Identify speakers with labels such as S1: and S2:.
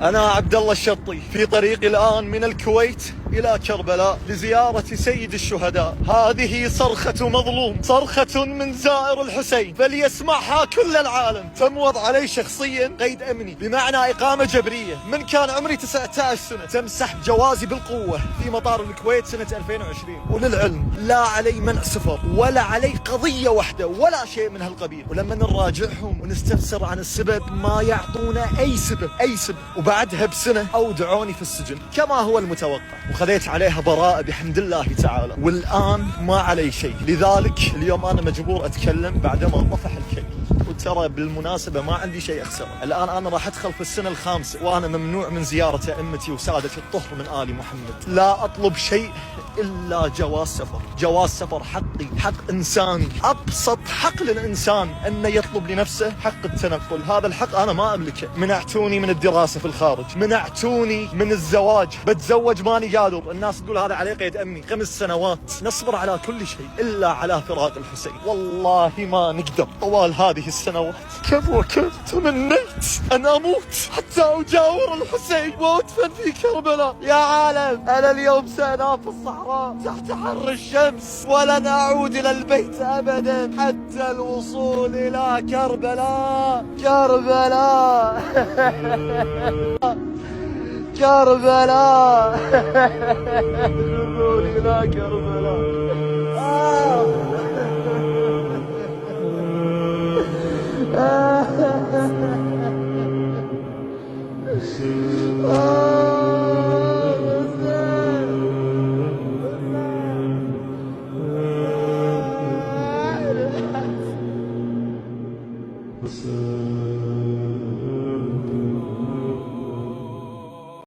S1: أنا عبد الله الشطي في طريقي الآن من الكويت إلى كربلاء لزيارة سيد الشهداء. هذه صرخة مظلوم، صرخة من زائر الحسين فليسمعها كل العالم. تم وضع علي شخصيا قيد أمني بمعنى إقامة جبرية من كان عمري 19 سنة. تم سحب جوازي بالقوة في مطار الكويت سنة 2020. وللعلم لا علي منع سفر ولا علي قضية واحدة ولا شيء من هالقبيل. ولما نراجعهم ونستفسر عن السبب ما يعطونا أي سبب. وبعدها بسنة أودعوني في السجن كما هو المتوقع، وخذيت عليها براءة بحمد الله تعالى، والآن ما علي شيء. لذلك اليوم أنا مجبور أتكلم بعدما طفح الكل. وترى بالمناسبة ما عندي شيء أخسره. الآن أنا راح أدخل في السنة الخامسة وأنا ممنوع من زيارة أئمتي وسادة الطهر من آل محمد. لا أطلب شيء إلا جواز سفر. جواز سفر حقي، حق إنساني، أبسط حق للإنسان أن يطلب لنفسه حق التنقل. هذا الحق أنا ما أملكه. منعتوني من الدراسة في الخارج، منعتوني من الزواج، بتزوج ماني قادر. الناس تقول هذا عليه قيد أمني. 5 سنوات نصبر على كل شيء إلا على فراق الحسين. والله ما نقدر طوال هذه السنوات. كم وكم تمنيت أن أموت حتى أجاور الحسين وأدفن في كربلاء. يا عالم أنا اليوم سأنام في الصحراء تحت حر الشمس ولن أعود إلى البيت أبدا حتى الوصول إلى كربلاء. كربلاء كربلاء الوصول إلى كربلاء.